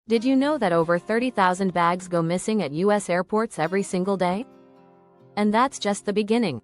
Did you know that over 30,000 bags go missing at US airports every single day? And that's just the beginning.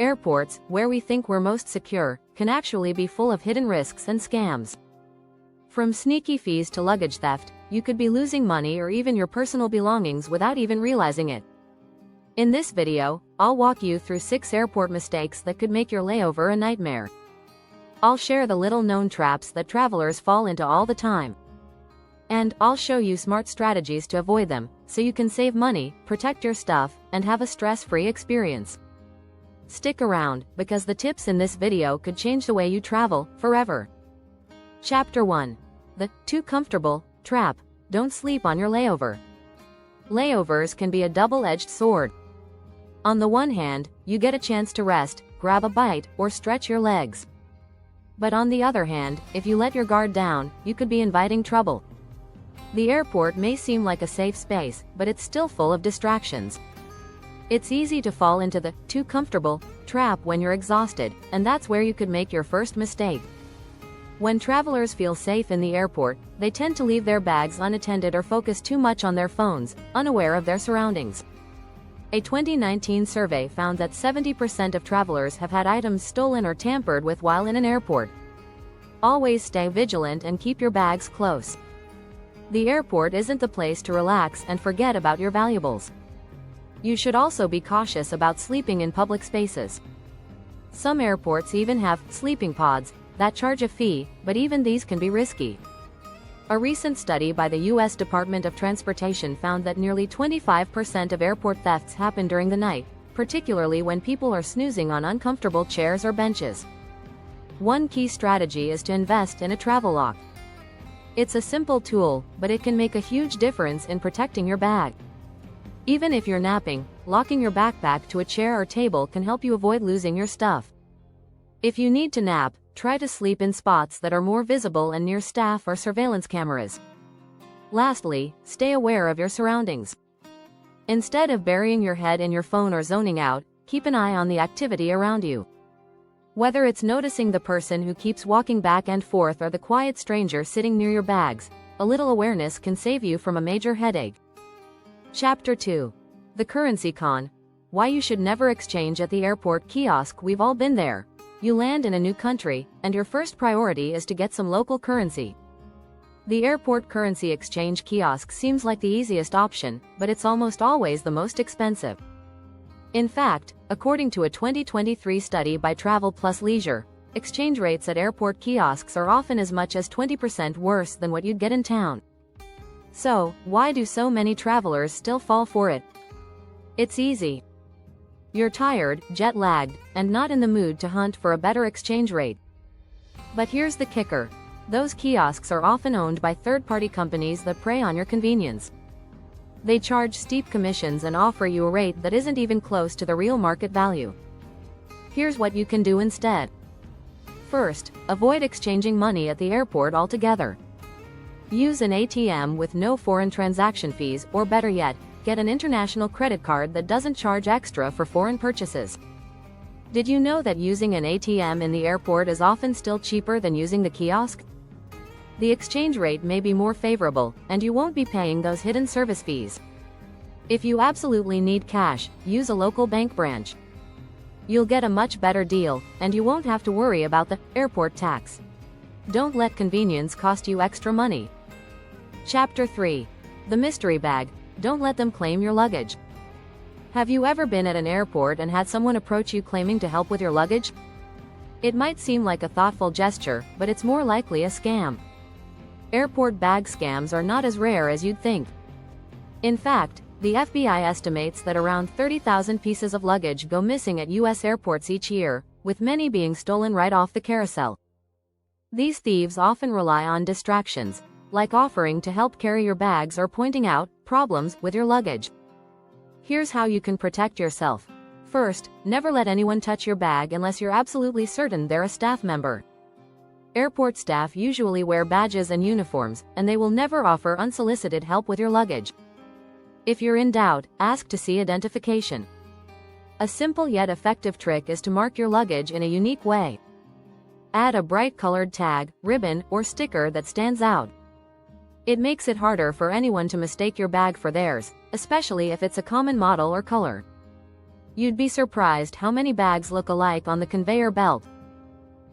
Airports, where we think we're most secure, can actually be full of hidden risks and scams. From sneaky fees to luggage theft, you could be losing money or even your personal belongings without even realizing it. In this video, I'll walk you through 6 airport mistakes that could make your layover a nightmare. I'll share the little-known traps that travelers fall into all the time. And I'll show you smart strategies to avoid them, so you can save money, protect your stuff, and have a stress-free experience. Stick around, because the tips in this video could change the way you travel, forever. Chapter 1. The too comfortable trap. Don't sleep on your layover. Layovers can be a double-edged sword. On the one hand, you get a chance to rest, grab a bite, or stretch your legs. But on the other hand, if you let your guard down, you could be inviting trouble. The airport may seem like a safe space, but it's still full of distractions. It's easy to fall into the too comfortable trap when you're exhausted, and that's where you could make your first mistake. When travelers feel safe in the airport, they tend to leave their bags unattended or focus too much on their phones, unaware of their surroundings. A 2019 survey found that 70% of travelers have had items stolen or tampered with while in an airport. Always stay vigilant and keep your bags close. The airport isn't the place to relax and forget about your valuables. You should also be cautious about sleeping in public spaces. Some airports even have sleeping pods that charge a fee, but even these can be risky. A recent study by the U.S. Department of Transportation found that nearly 25% of airport thefts happen during the night, particularly when people are snoozing on uncomfortable chairs or benches. One key strategy is to invest in a travel lock. It's a simple tool, but it can make a huge difference in protecting your bag. Even if you're napping, locking your backpack to a chair or table can help you avoid losing your stuff. If you need to nap, try to sleep in spots that are more visible and near staff or surveillance cameras. Lastly, stay aware of your surroundings. Instead of burying your head in your phone or zoning out, keep an eye on the activity around you. Whether it's noticing the person who keeps walking back and forth or the quiet stranger sitting near your bags, a little awareness can save you from a major headache. Chapter 2. The Currency Con. Why you should never exchange at the airport kiosk. We've all been there. You land in a new country, and your first priority is to get some local currency. The airport currency exchange kiosk seems like the easiest option, but it's almost always the most expensive. In fact, according to a 2023 study by Travel Plus Leisure, exchange rates at airport kiosks are often as much as 20% worse than what you'd get in town. So, why do so many travelers still fall for it? It's easy. You're tired, jet-lagged, and not in the mood to hunt for a better exchange rate. But here's the kicker. Those kiosks are often owned by third-party companies that prey on your convenience. They charge steep commissions and offer you a rate that isn't even close to the real market value. Here's what you can do instead. First, avoid exchanging money at the airport altogether. Use an ATM with no foreign transaction fees, or better yet, get an international credit card that doesn't charge extra for foreign purchases. Did you know that using an ATM in the airport is often still cheaper than using the kiosk? The exchange rate may be more favorable, and you won't be paying those hidden service fees. If you absolutely need cash, use a local bank branch. You'll get a much better deal, and you won't have to worry about the airport tax. Don't let convenience cost you extra money. Chapter 3. The Mystery Bag. Don't let them claim your luggage. Have you ever been at an airport and had someone approach you claiming to help with your luggage? It might seem like a thoughtful gesture, but it's more likely a scam. Airport bag scams are not as rare as you'd think. In fact, the FBI estimates that around 30,000 pieces of luggage go missing at U.S. airports each year, with many being stolen right off the carousel. These thieves often rely on distractions, like offering to help carry your bags or pointing out problems with your luggage. Here's how you can protect yourself. First, never let anyone touch your bag unless you're absolutely certain they're a staff member. Airport staff usually wear badges and uniforms, and they will never offer unsolicited help with your luggage. If you're in doubt, ask to see identification. A simple yet effective trick is to mark your luggage in a unique way. Add a bright colored tag, ribbon, or sticker that stands out. It makes it harder for anyone to mistake your bag for theirs, especially if it's a common model or color. You'd be surprised how many bags look alike on the conveyor belt.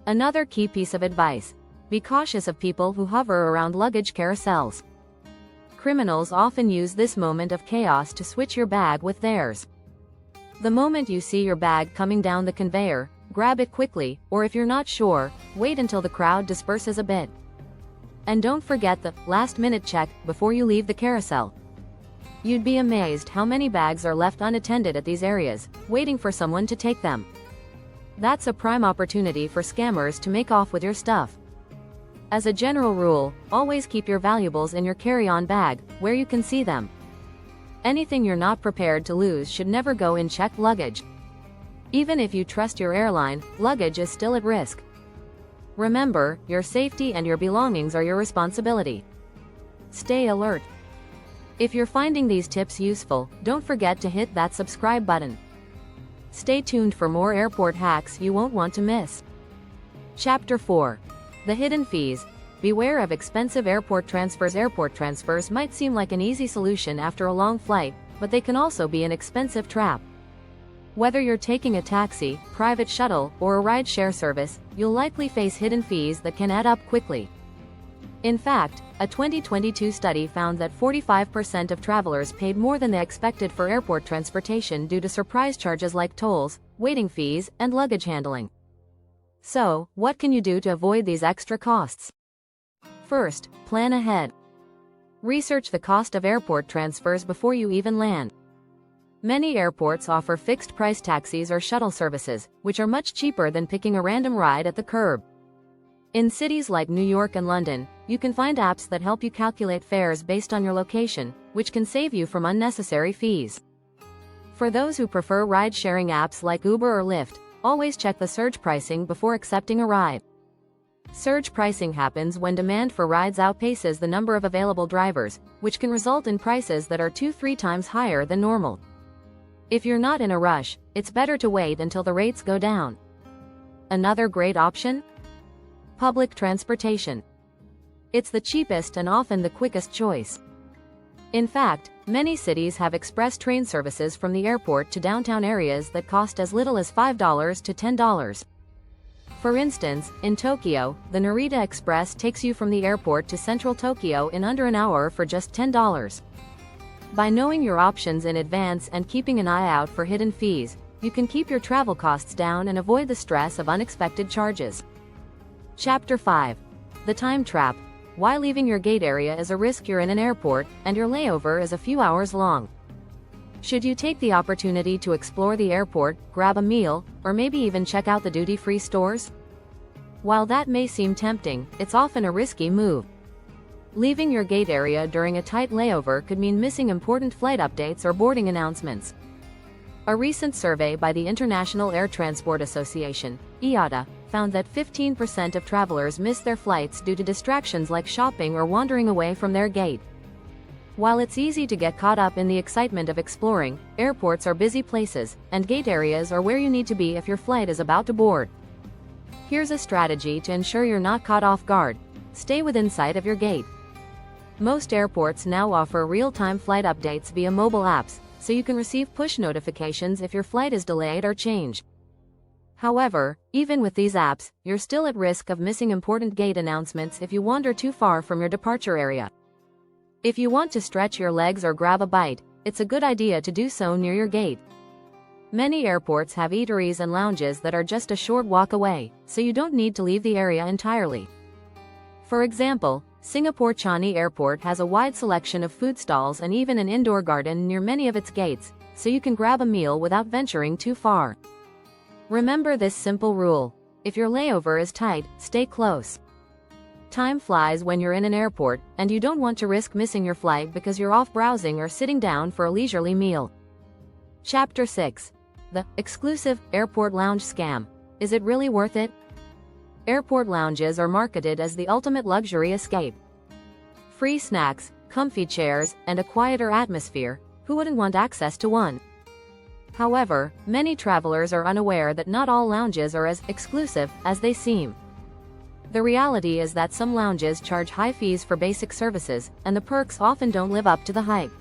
Another key piece of advice: be cautious of people who hover around luggage carousels. Criminals often use this moment of chaos to switch your bag with theirs. The moment you see your bag coming down the conveyor, grab it quickly, or if you're not sure, wait until the crowd disperses a bit. And don't forget the last-minute check before you leave the carousel. You'd be amazed how many bags are left unattended at these areas, waiting for someone to take them. That's a prime opportunity for scammers to make off with your stuff. As a general rule, always keep your valuables in your carry-on bag, where you can see them. Anything you're not prepared to lose should never go in checked luggage. Even if you trust your airline, luggage is still at risk. Remember, your safety and your belongings are your responsibility. Stay alert. If you're finding these tips useful, don't forget to hit that subscribe button. Stay tuned for more airport hacks you won't want to miss. Chapter 4. The hidden fees. Beware of expensive airport transfers. Airport transfers might seem like an easy solution after a long flight, but they can also be an expensive trap. Whether you're taking a taxi, private shuttle, or a ride-share service, you'll likely face hidden fees that can add up quickly. In fact, a 2022 study found that 45% of travelers paid more than they expected for airport transportation due to surprise charges like tolls, waiting fees, and luggage handling. So, what can you do to avoid these extra costs? First, plan ahead. Research the cost of airport transfers before you even land. Many airports offer fixed-price taxis or shuttle services, which are much cheaper than picking a random ride at the curb. In cities like New York and London, you can find apps that help you calculate fares based on your location, which can save you from unnecessary fees. For those who prefer ride-sharing apps like Uber or Lyft, always check the surge pricing before accepting a ride. Surge pricing happens when demand for rides outpaces the number of available drivers, which can result in prices that are 2-3 times higher than normal. If you're not in a rush, it's better to wait until the rates go down. Another great option? Public transportation. It's the cheapest and often the quickest choice. In fact, many cities have express train services from the airport to downtown areas that cost as little as $5 to $10. For instance, in Tokyo, the Narita Express takes you from the airport to central Tokyo in under an hour for just $10. By knowing your options in advance and keeping an eye out for hidden fees, you can keep your travel costs down and avoid the stress of unexpected charges. Chapter 5. The time trap. Why leaving your gate area is a risk. You're in an airport, and your layover is a few hours long. Should you take the opportunity to explore the airport, grab a meal, or maybe even check out the duty-free stores? While that may seem tempting, it's often a risky move. Leaving your gate area during a tight layover could mean missing important flight updates or boarding announcements. A recent survey by the International Air Transport Association, IATA, found that 15% of travelers miss their flights due to distractions like shopping or wandering away from their gate. While it's easy to get caught up in the excitement of exploring, airports are busy places, and gate areas are where you need to be if your flight is about to board. Here's a strategy to ensure you're not caught off guard. Stay within sight of your gate. Most airports now offer real-time flight updates via mobile apps, so you can receive push notifications if your flight is delayed or changed. However, even with these apps, you're still at risk of missing important gate announcements if you wander too far from your departure area. If you want to stretch your legs or grab a bite, it's a good idea to do so near your gate. Many airports have eateries and lounges that are just a short walk away, so you don't need to leave the area entirely. For example, Singapore Changi Airport has a wide selection of food stalls and even an indoor garden near many of its gates, so you can grab a meal without venturing too far. Remember this simple rule: if your layover is tight, stay close. Time flies when you're in an airport, and you don't want to risk missing your flight because you're off browsing or sitting down for a leisurely meal. Chapter 6. The exclusive airport lounge scam. Is it really worth it? Airport lounges are marketed as the ultimate luxury escape. Free snacks, comfy chairs, and a quieter atmosphere. Who wouldn't want access to one? However, many travelers are unaware that not all lounges are as exclusive as they seem. The reality is that some lounges charge high fees for basic services, and the perks often don't live up to the hype.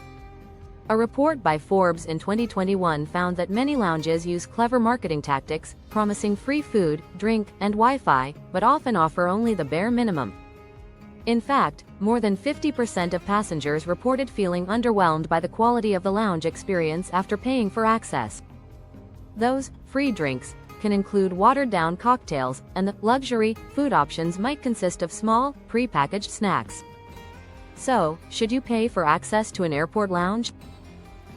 A report by Forbes in 2021 found that many lounges use clever marketing tactics, promising free food, drink, and Wi-Fi, but often offer only the bare minimum. In fact, more than 50% of passengers reported feeling underwhelmed by the quality of the lounge experience after paying for access. Those free drinks can include watered-down cocktails, and the luxury food options might consist of small, pre-packaged snacks. So, should you pay for access to an airport lounge?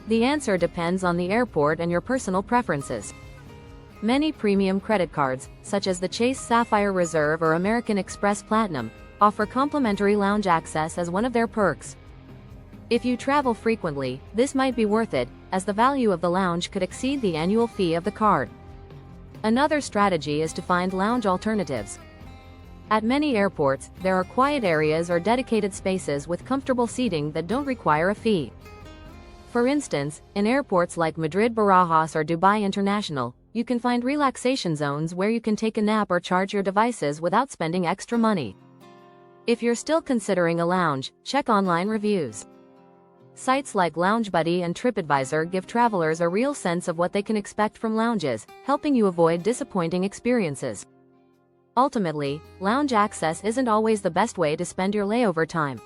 The answer depends on the airport and your personal preferences. Many premium credit cards, such as the Chase Sapphire Reserve or American Express Platinum, offer complimentary lounge access as one of their perks. If you travel frequently, this might be worth it, as the value of the lounge could exceed the annual fee of the card. Another strategy is to find lounge alternatives. At many airports, there are quiet areas or dedicated spaces with comfortable seating that don't require a fee. For instance, in airports like Madrid Barajas or Dubai International, you can find relaxation zones where you can take a nap or charge your devices without spending extra money. If you're still considering a lounge, check online reviews. Sites like LoungeBuddy and TripAdvisor give travelers a real sense of what they can expect from lounges, helping you avoid disappointing experiences. Ultimately, lounge access isn't always the best way to spend your layover time.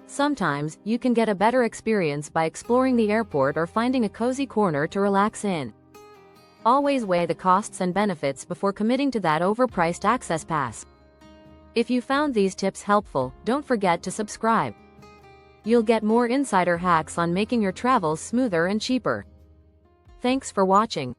Sometimes, you can get a better experience by exploring the airport or finding a cozy corner to relax in. Always weigh the costs and benefits before committing to that overpriced access pass. If you found these tips helpful, don't forget to subscribe. You'll get more insider hacks on making your travels smoother and cheaper. Thanks for watching.